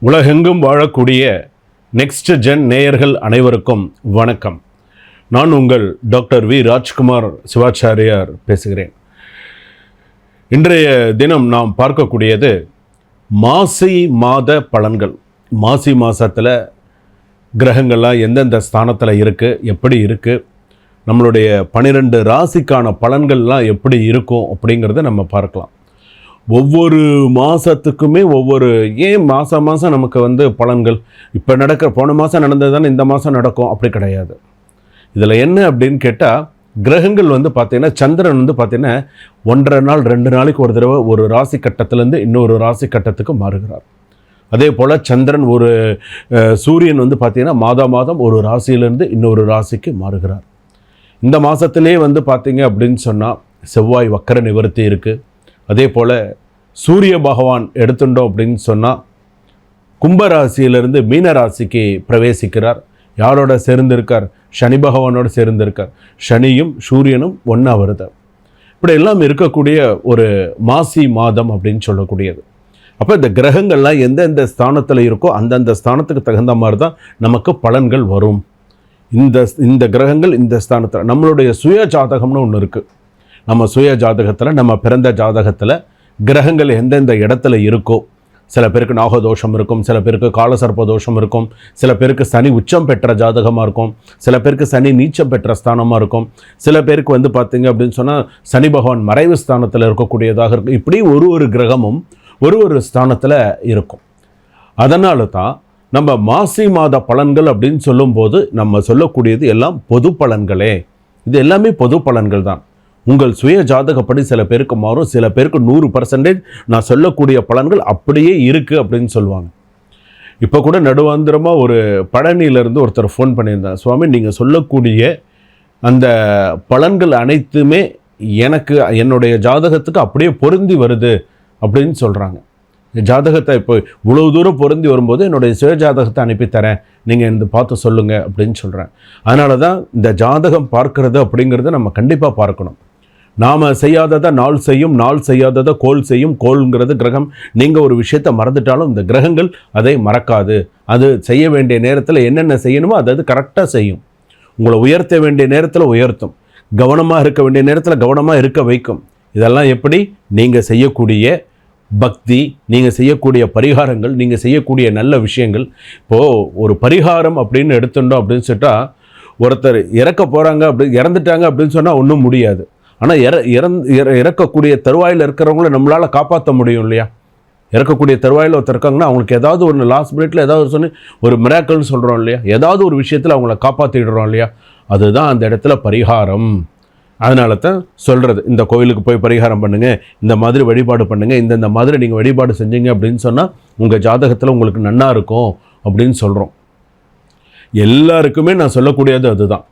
உலகெங்கும் வாழக்கூடிய next gen நேயர்கள் அனைவருக்கும் வணக்கம். நான் உங்கள் டாக்டர் வி ராஜ்குமார் சிவாச்சாரியார் பேசுகிறேன். இன்றைய தினம் நாம் பார்க்கக்கூடியது மாசி மாத பலன்கள். மாசி மாதத்தில் கிரகங்கள்லாம் எந்தெந்த ஸ்தானத்தில் இருக்குது, எப்படி இருக்குது, நம்மளுடைய 12 ராசிக்கான பலன்கள்லாம் எப்படி இருக்கும் அப்படிங்கிறத நம்ம பார்க்கலாம். ஒவ்வொரு மாதத்துக்குமே ஏன் மாதம் நமக்கு பலன்கள் இப்போ போன மாதம் நடந்தது தானே இந்த மாதம் நடக்கும், அப்படி கிடையாது. இதில் என்ன அப்படின்னு கேட்டால், கிரகங்கள் பார்த்திங்கன்னா சந்திரன் பார்த்திங்கன்னா 1.5 நாள் 2 நாளைக்கு ஒரு தடவை ஒரு ராசி கட்டத்திலேருந்து இன்னொரு ராசி கட்டத்துக்கு மாறுகிறார். அதே போல் சந்திரன் சூரியன் பார்த்திங்கன்னா மாதம் ஒரு ராசியிலேருந்து இன்னொரு ராசிக்கு மாறுகிறார். இந்த மாதத்திலே பார்த்திங்க அப்படின்னு சொன்னால் செவ்வாய் வக்கர நிவர்த்தி இருக்குது. அதே போல் சூரிய பகவான் எடுத்துட்டோம் அப்படின்னு சொன்னால் கும்பராசியிலிருந்து மீனராசிக்கு பிரவேசிக்கிறார். யாரோட சேர்ந்திருக்கார்? சனி பகவானோடு சேர்ந்திருக்கார். சனியும் சூரியனும் ஒன்றா வருது. இப்படி எல்லாம் இருக்கக்கூடிய ஒரு மாசி மாதம் அப்படின்னு சொல்லக்கூடியது. அப்போ இந்த கிரகங்கள்லாம் எந்தெந்த ஸ்தானத்தில் இருக்கோ அந்தந்த ஸ்தானத்துக்கு தகுந்த மாதிரி தான் நமக்கு பலன்கள் வரும். இந்த கிரகங்கள் இந்த ஸ்தானத்தில் நம்மளுடைய சுய ஜாதகம்னு ஒன்று இருக்குது. நம்ம சுய ஜாதகத்தில், நம்ம பிறந்த ஜாதகத்தில் கிரகங்கள் எந்தெந்த இடத்துல இருக்கோ, சில பேருக்கு நாகதோஷம் இருக்கும், சில பேருக்கு காலசர்ப்ப தோஷம் இருக்கும், சில பேருக்கு சனி உச்சம் பெற்ற ஜாதகமாக இருக்கும், சில பேருக்கு சனி நீச்சம் பெற்ற ஸ்தானமாக இருக்கும், சில பேருக்கு பார்த்திங்க அப்படின்னு சொன்னால் சனி பகவான் மறைவு ஸ்தானத்தில் இருக்கக்கூடியதாக இருக்கும். இப்படி ஒரு கிரகமும் ஒரு ஸ்தானத்தில் இருக்கும். அதனால தான் நம்ம மாசி மாத பலன்கள் அப்படின்னு சொல்லும்போது நம்ம சொல்லக்கூடியது எல்லாம் பொது பலன்களே. இது எல்லாமே பொது பலன்கள் தான். உங்கள் சுய ஜாதகப்படி சில பேருக்கு மாறும், சில பேருக்கு 100% நான் சொல்லக்கூடிய பலன்கள் அப்படியே இருக்குது அப்படின்னு சொல்லுவாங்க. இப்போ கூட நடுவாந்திரமாக ஒரு பழனியிலேருந்து ஒருத்தர் ஃபோன் பண்ணியிருந்தார். சுவாமி, நீங்கள் சொல்லக்கூடிய அந்த பலன்கள் அனைத்துமே எனக்கு என்னுடைய ஜாதகத்துக்கு அப்படியே பொருந்தி வருது அப்படின்னு சொல்கிறாங்க. ஜாதகத்தை இப்போ இவ்வளோ தூரம் பொருந்தி வரும்போது என்னுடைய சுய ஜாதகத்தை அனுப்பித்தரேன், நீங்கள் இந்த பார்த்து சொல்லுங்கள் அப்படின்னு சொல்கிறேன். அதனால தான் இந்த ஜாதகம் பார்க்கறது அப்படிங்கிறத நம்ம கண்டிப்பாக பார்க்கணும். நாம் செய்யாததை நாள் செய்யும், நாள் செய்யாததை கோள் செய்யும். கோள்ங்கிறது கிரகம். நீங்கள் ஒரு விஷயத்தை மறந்துட்டாலும் இந்த கிரகங்கள் அதை மறக்காது. அது செய்ய வேண்டிய நேரத்தில் என்னென்ன செய்யணுமோ அது கரெக்டாக செய்யும். உங்களை உயர்த்த வேண்டிய நேரத்தில் உயர்த்தும், கவனமாக இருக்க வேண்டிய நேரத்தில் கவனமாக இருக்க வைக்கும். இதெல்லாம் எப்படி? நீங்கள் செய்யக்கூடிய பக்தி, நீங்கள் செய்யக்கூடிய பரிகாரங்கள், நீங்கள் செய்யக்கூடிய நல்ல விஷயங்கள். இப்போது ஒரு பரிகாரம் அப்படின்னு எடுத்துட்டோம் அப்படின்னு சொல்லிட்டா, ஒருத்தர் இறக்க போகிறாங்க, இறந்துட்டாங்க அப்படின்னு சொன்னால் ஒன்றும் முடியாது. ஆனால் இறக்கக்கூடிய தருவாயில் இருக்கிறவங்கள நம்மளால் காப்பாற்ற முடியும் இல்லையா? இறக்கக்கூடிய தருவாயில் ஒருத்தர் இருக்காங்கன்னா அவங்களுக்கு ஏதாவது ஒன்று லாஸ்ட் மினிட்ல ஏதாவது சொல்லி ஒரு மிராக்கிள்னு சொல்கிறோம் இல்லையா? ஏதாவது ஒரு விஷயத்தில் அவங்கள காப்பாற்றிடுறோம் இல்லையா? அதுதான் அந்த இடத்துல பரிகாரம். அதனால தான் சொல்கிறது, இந்த கோயிலுக்கு போய் பரிகாரம் பண்ணுங்கள், இந்த மாதிரி வழிபாடு பண்ணுங்கள், இந்த மாதிரி நீங்கள் வழிபாடு செஞ்சீங்க அப்படின்னு சொன்னால் உங்கள் ஜாதகத்தில் உங்களுக்கு நன்னா இருக்கும் அப்படின்னு சொல்கிறோம். எல்லாருக்குமே நான் சொல்லக்கூடியது அதுதான்.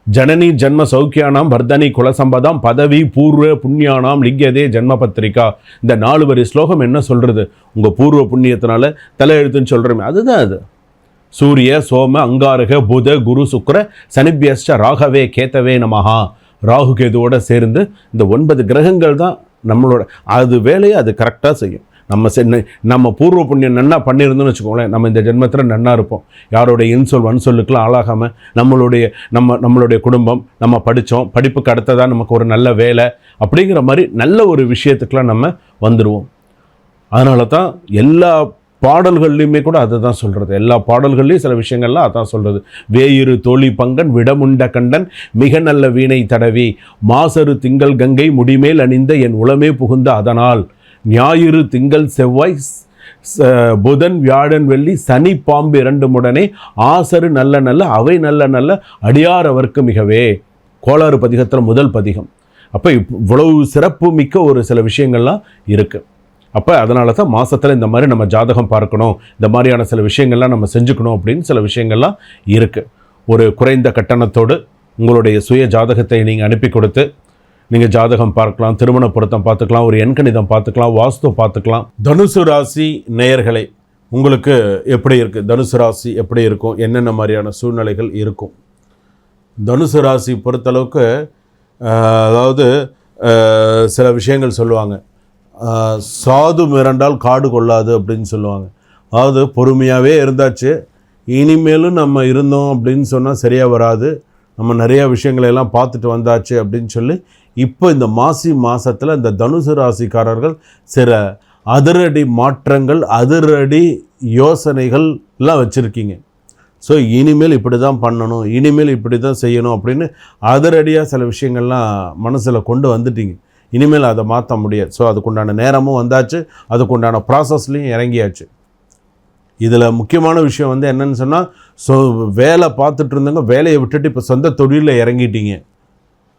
ஜனனி ஜன்ம சௌக்கியானாம் வர்தனி குலசம்பதாம் பதவி பூர்வ புண்ணியானாம் லிங்கதே ஜன்ம பத்திரிகா. இந்த 4 வரி ஸ்லோகம் என்ன சொல்கிறது? உங்கள் பூர்வ புண்ணியத்தினால தலையெழுத்துன்னு சொல்கிறோமே, அதுதான் அது. சூரிய சோம அங்காரக புத குரு சுக்கிர சனிபியஸ்ட ராகவே கேத்தவே நமஹா. ராகு கேதுவோடு சேர்ந்து இந்த 9 கிரகங்கள் தான் நம்மளோட அது வேலையை அது கரெக்டாக செய்யும். நம்ம பூர்வ புண்ணியம் நன்னா பண்ணியிருந்தோம்னு வச்சுக்கோங்களேன், நம்ம இந்த ஜென்மத்தில் நன்னா இருப்போம். யாரோடைய இன்சொல் வன்சொல்லுக்கெல்லாம் ஆளாகாமல் நம்மளுடைய குடும்பம், நம்ம படித்தோம், படிப்புக்கு அடுத்ததாக நமக்கு ஒரு நல்ல வேலை அப்படிங்கிற மாதிரி நல்ல ஒரு விஷயத்துக்கெலாம் நம்ம வந்துடுவோம். அதனால தான் எல்லா பாடல்கள்லையுமே கூட அதை தான் சொல்கிறது. எல்லா பாடல்கள்லையும் சில விஷயங்கள்லாம் அதான் சொல்கிறது. வேயிரு தோழி பங்கன் விடமுண்ட கண்டன் மிக நல்ல வீணை தடவி மாசரு திங்கள் கங்கை முடிமேல் அணிந்த என் உளமே புகுந்த அதனால் ஞாயிறு திங்கள் செவ்வாய் புதன் வியாழன் வெள்ளி சனி பாம்பு 2 முடனே ஆசரு நல்ல நல்ல அவை நல்ல நல்ல அடியார் அவர்க்கு மிகவே. கோளாறு பதிகத்தில் முதல் பதிகம். அப்போ இவ்வளவு சிறப்பு மிக்க ஒரு சில விஷயங்கள்லாம் இருக்குது. அப்போ அதனால தான் மாதத்தில் இந்த மாதிரி நம்ம ஜாதகம் பார்க்கணும், இந்த மாதிரியான சில விஷயங்கள்லாம் நம்ம செஞ்சுக்கணும் அப்படின்னு சில விஷயங்கள்லாம் இருக்குது. ஒரு குறைந்த கட்டணத்தோடு உங்களுடைய சுய ஜாதகத்தை நீங்கள் அனுப்பி கொடுத்து நீங்கள் ஜாதகம் பார்க்கலாம், திருமண பொருத்தம் பார்த்துக்கலாம், ஒரு எண்கணிதம் பார்த்துக்கலாம், வாஸ்து பார்த்துக்கலாம். தனுசு ராசி நேயர்களே, உங்களுக்கு எப்படி இருக்குது? தனுசு ராசி எப்படி இருக்கும்? என்னென்ன மாதிரியான சூழ்நிலைகள் இருக்கும்? தனுசு ராசி பொறுத்தளவுக்கு அதாவது சில விஷயங்கள் சொல்லுவாங்க. சாது மிரண்டால் காடு கொள்ளாது அப்படின்னு சொல்லுவாங்க. அதாவது பொறுமையாகவே இருந்தாச்சு, இனிமேலும் நம்ம இருந்தோம் அப்படின்னு சொன்னால் சரியாக வராது, நம்ம நிறையா விஷயங்களெல்லாம் பார்த்துட்டு வந்தாச்சு அப்படின்னு சொல்லி இப்போ இந்த மாசி மாதத்தில் இந்த தனுசு ராசிக்காரர்கள் சில அதிரடி மாற்றங்கள், அதிரடி யோசனைகள்லாம் வச்சுருக்கீங்க. ஸோ இனிமேல் இப்படி தான் பண்ணணும், இனிமேல் இப்படி தான் செய்யணும் அப்படின்னு அதிரடியாக சில விஷயங்கள்லாம் மனசில் கொண்டு வந்துட்டீங்க. இனிமேல் அதை மாற்ற முடியாது. ஸோ அதுக்குண்டான நேரமும் வந்தாச்சு, அதுக்குண்டான ப்ராசஸ்லையும் இறங்கியாச்சு. இதில் முக்கியமான விஷயம் வந்து என்னென்னு சொன்னால், வேலை பார்த்துட்டு இருந்தவங்க வேலையை விட்டுட்டு இப்போ சொந்த தொழிலில் இறங்கிட்டீங்க.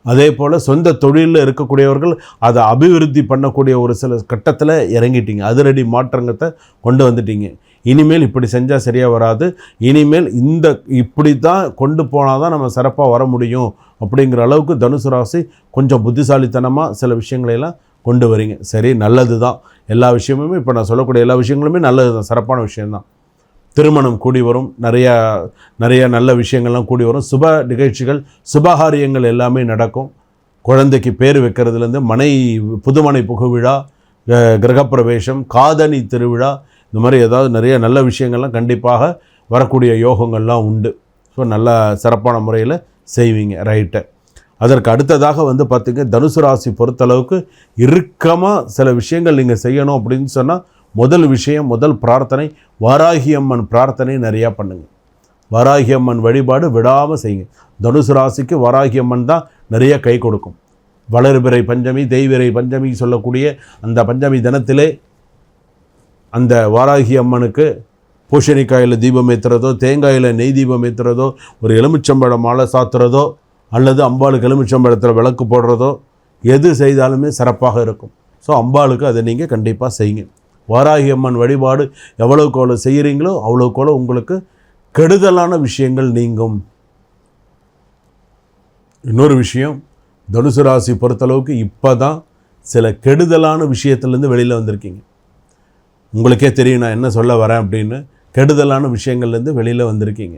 அதே போல் சொந்த தொழிலில் இருக்கக்கூடியவர்கள் அதை அபிவிருத்தி பண்ணக்கூடிய ஒரு சில கட்டத்தில் இறங்கிட்டீங்க. அதிரடி மாற்றங்கத்தை கொண்டு வந்துட்டீங்க. இனிமேல் இப்படி செஞ்சால் சரியாக வராது, இனிமேல் இப்படி தான் கொண்டு போனால் தான் நம்ம சிறப்பாக வர முடியும் அப்படிங்கிற அளவுக்கு தனுசு ராசி கொஞ்சம் புத்திசாலித்தனமாக சில விஷயங்களையெல்லாம் கொண்டு வரீங்க. சரி, நல்லது தான். எல்லா விஷயமுமே இப்போ நான் சொல்லக்கூடிய எல்லா விஷயங்களுமே நல்லது தான், சிறப்பான விஷயந்தான். திருமணம் கூடி வரும், நிறைய நல்ல விஷயங்கள்லாம் கூடி வரும். சுப நிகழ்ச்சிகள், சுபகாரியங்கள் எல்லாமே நடக்கும். குழந்தைக்கு பேர் வைக்கிறதுலேருந்து புதுமனை புகுவிழா, கிரகப்பிரவேசம், காதணி திருவிழா, இந்த மாதிரி ஏதாவது நிறைய நல்ல விஷயங்கள்லாம் கண்டிப்பாக வரக்கூடிய யோகங்கள்லாம் உண்டு. ஸோ நல்லா சிறப்பான முறையில் செய்வீங்க. ரைட்டு. அதற்கு அடுத்ததாக வந்து பார்த்திங்க, தனுசு ராசி பொறுத்தளவுக்கு இறுக்கமாக சில விஷயங்கள் நீங்கள் செய்யணும் அப்படின்னு சொன்னால், முதல் பிரார்த்தனை வாராகி அம்மன் பிரார்த்தனை நிறையா பண்ணுங்கள். வாராகி அம்மன் வழிபாடு விடாமல் செய்யுங்க. தனுசு ராசிக்கு வாராகி அம்மன் தான் நிறைய கை கொடுக்கும். வளர்பிறை பஞ்சமி, தேய்விரை பஞ்சமி சொல்லக்கூடிய அந்த பஞ்சமி தினத்திலே அந்த வாராகி அம்மனுக்கு பூசணிக்காயில் தீபம் ஏற்றுறதோ, தேங்காயில் நெய் தீபம் ஏற்றுறதோ, ஒரு எலுமிச்சம்பழம் மாலை சாத்துறதோ, அல்லது அம்பாளுக்கு எலுமிச்சம்பழத்தில் விளக்கு போடுறதோ, எது செய்தாலுமே சிறப்பாக இருக்கும். ஸோ அம்பாளுக்கு அதை நீங்கள் கண்டிப்பாக செய்யுங்க. வாராகி அம்மன் வழிபாடு எவ்வளவுக்கு எவ்வளோ செய்கிறீங்களோ அவ்வளோக்கு எவ்வளோ உங்களுக்கு கெடுதலான விஷயங்கள் நீங்கும். இன்னொரு விஷயம், தனுசு ராசி பொறுத்தளவுக்கு இப்போ தான் சில கெடுதலான விஷயத்துலேருந்து வெளியில் வந்திருக்கீங்க. உங்களுக்கே தெரியும் நான் என்ன சொல்ல வரேன் அப்படின்னு. கெடுதலான விஷயங்கள்லேருந்து வெளியில் வந்திருக்கீங்க.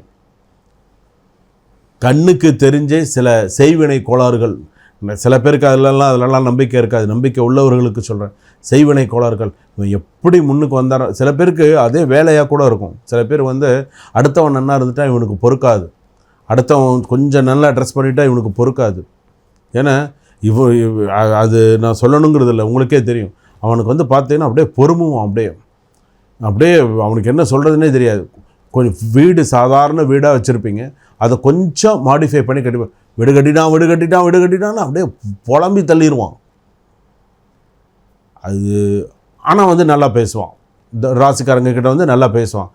கண்ணுக்கு தெரிஞ்சே சில செய்வினை கோளாறுகள், சில பேருக்கு அதிலெல்லாம் நம்பிக்கை இருக்காது, நம்பிக்கை உள்ளவர்களுக்கு சொல்கிறேன். செய்வினை கோளாறுகள் எப்படி முன்னுக்கு வந்தாரோ, சில பேருக்கு அதே வேலையாக கூட இருக்கும். சில பேர் வந்து அடுத்தவன் நன்னா இருந்துட்டால் இவனுக்கு பொறுக்காது, அடுத்தவன் கொஞ்சம் நல்லா ட்ரெஸ் பண்ணிட்டா இவனுக்கு பொறுக்காது. ஏன்னா அது நான் சொல்லணுங்கிறது இல்லை, உங்களுக்கே தெரியும். அவனுக்கு வந்து பார்த்தீங்கன்னா அப்படியே பொறுமுவான், அப்படியே அவனுக்கு என்ன சொல்கிறதுனே தெரியாது. கொஞ்சம் வீடு சாதாரண வீடாக வச்சுருப்பீங்க, அதை கொஞ்சம் மாடிஃபை பண்ணி வீடு கட்டிட்டான் அப்படியே புலம்பி தள்ளிடுவான். அது ஆனால் வந்து நல்லா பேசுவான். ராசிக்காரங்க கிட்ட வந்து நல்லா பேசுவான்.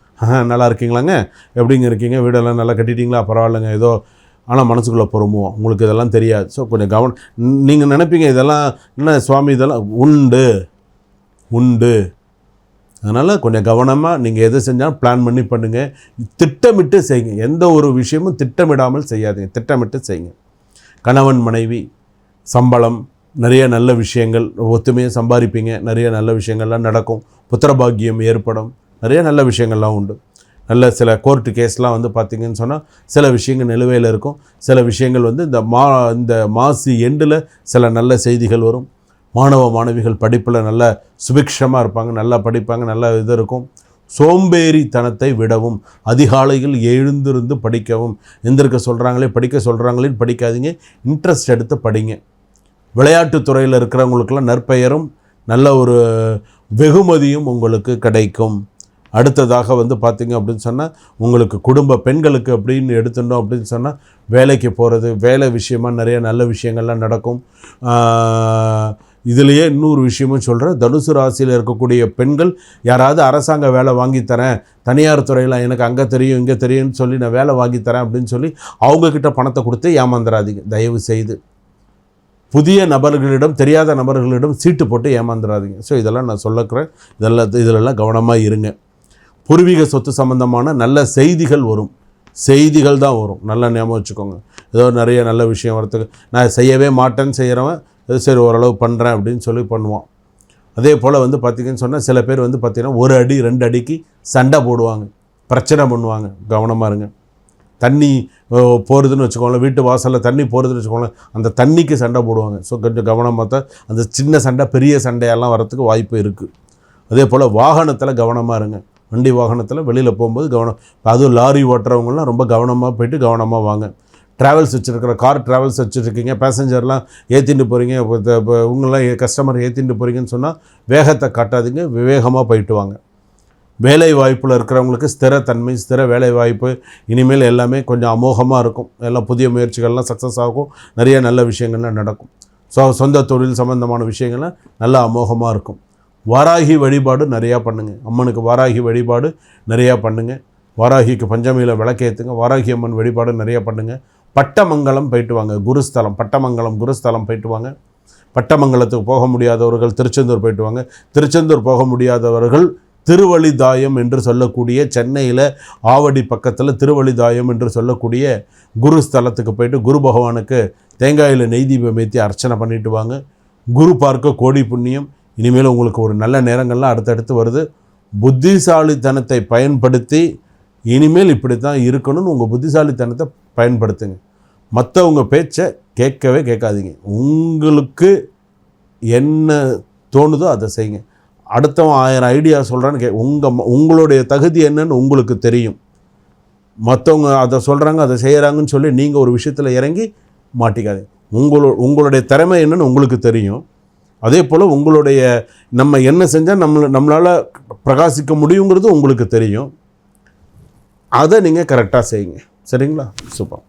நல்லா இருக்கீங்களாங்க, எப்படிங்க இருக்கீங்க, வீடெல்லாம் நல்லா கட்டிட்டீங்களா, பரவாயில்லைங்க ஏதோ. ஆனால் மனசுக்குள்ளே பொறுமுவோம். உங்களுக்கு இதெல்லாம் தெரியாது. ஸோ கொஞ்சம் நீங்கள் நினைப்பீங்க இதெல்லாம் என்ன சுவாமி, இதெல்லாம் உண்டு. அதனால் கொஞ்சம் கவனமாக நீங்கள் எது செஞ்சாலும் பிளான் பண்ணி பண்ணுங்கள், திட்டமிட்டு செய்யுங்க. எந்த ஒரு விஷயமும் திட்டமிடாமல் செய்யாதீங்க, திட்டமிட்டு செய்யுங்க. கணவன் மனைவி, சம்பளம், நிறைய நல்ல விஷயங்கள், ஒத்துமையாக சம்பாதிப்பீங்க, நிறைய நல்ல விஷயங்கள்லாம் நடக்கும். புத்திரபாகியம் ஏற்படும், நிறைய நல்ல விஷயங்கள்லாம் உண்டு. நல்ல சில கோர்ட்டு கேஸ்லாம் வந்து பார்த்திங்கன்னு சொன்னால் சில விஷயங்கள் நிலுவையில் இருக்கும். சில விஷயங்கள் வந்து இந்த மாசி எண்டில் சில நல்ல செய்திகள் வரும். மாணவ மாணவிகள் படிப்பில் நல்ல சுபிக்ஷமாக இருப்பாங்க, நல்லா படிப்பாங்க, நல்ல இது இருக்கும். சோம்பேறித்தனத்தை விடவும், அதிகாலையில் எழுந்திருந்து படிக்கவும். எந்திருக்க படிக்க சொல்கிறாங்களேன்னு படிக்காதீங்க, இன்ட்ரெஸ்ட் எடுத்து படிங்க. விளையாட்டுத்துறையில் இருக்கிறவங்களுக்கெல்லாம் நற்பெயரும் நல்ல ஒரு வெகுமதியும் உங்களுக்கு கிடைக்கும். அடுத்ததாக வந்து பார்த்திங்க அப்படின்னு சொன்னால், உங்களுக்கு குடும்ப பெண்களுக்கு அப்படின்னு எடுத்துட்டோம் அப்படின்னு சொன்னால், வேலைக்கு போகிறது, வேலை விஷயமாக நிறைய நல்ல விஷயங்கள்லாம் நடக்கும். இதுலேயே இன்னொரு விஷயமும் சொல்கிறேன், தனுசு ராசியில் இருக்கக்கூடிய பெண்கள் யாராவது அரசாங்க வேலை வாங்கித்தரேன், தனியார் துறையில் எனக்கு அங்கே தெரியும் இங்கே தெரியும்னு சொல்லி நான் வேலை வாங்கித்தரேன் அப்படின்னு சொல்லி அவங்கக்கிட்ட பணத்தை கொடுத்து ஏமாந்துடாதீங்க தயவு செய்து. புதிய நபர்களிடம், தெரியாத நபர்களிடம் சீட்டு போட்டு ஏமாந்துடாதீங்க. ஸோ இதெல்லாம் நான் சொல்லிக்கிறேன், இதிலெல்லாம் கவனமாக இருங்க. பூர்வீக சொத்து சம்பந்தமான நல்ல செய்திகள் வரும், செய்திகள் தான் வரும், நல்லா ஞாபகம் வச்சுக்கோங்க. ஏதோ நிறைய நல்ல விஷயம் வரத்துக்கு, நான் செய்யவே மாட்டேன்னு செய்கிறவன் சரி ஓரளவு பண்ணுறேன் அப்படின்னு சொல்லி பண்ணுவான். அதே போல் வந்து பார்த்திங்கன்னு சொன்னால் சில பேர் வந்து பார்த்திங்கன்னா 1 அடி 2 அடிக்கு சண்டை போடுவாங்க, பிரச்சனை பண்ணுவாங்க. கவனமாக இருங்க. தண்ணி போகிறதுன்னு வச்சுக்கோங்களேன், வீட்டு வாசலில் தண்ணி போகிறதுன்னு வச்சுக்கோங்களேன், அந்த தண்ணிக்கு சண்டை போடுவாங்க. ஸோ கொஞ்சம் கவனமாக தான், அந்த சின்ன சண்டை பெரிய சண்டையெல்லாம் வரத்துக்கு வாய்ப்பு இருக்குது. அதே போல் வாகனத்தில் கவனமாக இருங்க. வண்டி வாகனத்தில் வெளியில் போகும்போது கவனம். அதுவும் லாரி ஓட்டுறவங்கலாம் ரொம்ப கவனமாக போயிட்டு கவனமாக வாங்க. ட்ராவல்ஸ் வச்சுருக்கிற கார் ட்ராவல்ஸ் வச்சுருக்கீங்க, பேசஞ்சர்லாம் ஏற்றிட்டு போகிறீங்க, இப்போ உங்களாம் கஸ்டமர் ஏற்றிட்டு போகிறீங்கன்னு சொன்னால் வேகத்தை காட்டாதீங்க, விவேகமாக போயிட்டு வாங்க. வேலை வாய்ப்பில் இருக்கிறவங்களுக்கு ஸ்திரத்தன்மை, ஸ்திர வேலை வாய்ப்பு இனிமேல் எல்லாமே கொஞ்சம் அமோகமாக இருக்கும். எல்லாம் புதிய முயற்சிகள்லாம் சக்ஸஸ் ஆகும், நிறைய நல்ல விஷயங்கள்லாம் நடக்கும். சொந்த தொழில் சம்பந்தமான விஷயங்கள்லாம் நல்லா அமோகமாக இருக்கும். வாராகி வழிபாடு நிறையா பண்ணுங்கள். அம்மனுக்கு வாராகி வழிபாடு நிறையா பண்ணுங்கள். வாராகிக்கு பஞ்சமியில் விளக்கேற்றுங்க. வாராகி அம்மன் வழிபாடு நிறையா பண்ணுங்கள். பட்டமங்கலம் போயிட்டு வாங்க, குருஸ்தலம், பட்டமங்கலம் குருஸ்தலம் போயிட்டு வாங்க. பட்டமங்கலத்துக்கு போக முடியாதவர்கள் திருச்செந்தூர் போயிட்டு வாங்க. திருச்செந்தூர் போக முடியாதவர்கள் திருவழிதாயம் என்று சொல்லக்கூடிய சென்னையில் ஆவடி பக்கத்தில் திருவழிதாயம் என்று சொல்லக்கூடிய குருஸ்தலத்துக்கு போயிட்டு குரு பகவானுக்கு தேங்காயில் நெய் தீபம் ஏற்றி அர்ச்சனை பண்ணிட்டு வாங்க. குரு பார்க்க கோடி புண்ணியம். இனிமேல் உங்களுக்கு ஒரு நல்ல நேரங்கள்லாம் அடுத்தடுத்து வருது. புத்திசாலித்தனத்தை பயன்படுத்தி இனிமேல் இப்படி தான் இருக்கணும்னு உங்கள் புத்திசாலித்தனத்தை பயன்படுத்துங்க. மற்றவங்க பேச்சை கேட்கவே கேட்காதீங்க. உங்களுக்கு என்ன தோணுதோ அதை செய்யுங்க. அடுத்தவன் 1000 ஐடியா சொல்கிறான்னு உங்களுடைய தகுதி என்னன்னு உங்களுக்கு தெரியும். மற்றவங்க அதை சொல்கிறாங்க அதை செய்கிறாங்கன்னு சொல்லி நீங்கள் ஒரு விஷயத்தில் இறங்கி மாட்டிக்காதீங்க. உங்களுடைய திறமை என்னன்னு உங்களுக்கு தெரியும். அதே போல் உங்களுடைய நம்ம என்ன செஞ்சால் நம்மளால் பிரகாசிக்க முடியுங்கிறது உங்களுக்கு தெரியும். அதை நீங்கள் கரெக்டாக செய்யுங்க. சரிங்களா? சூப்பர்.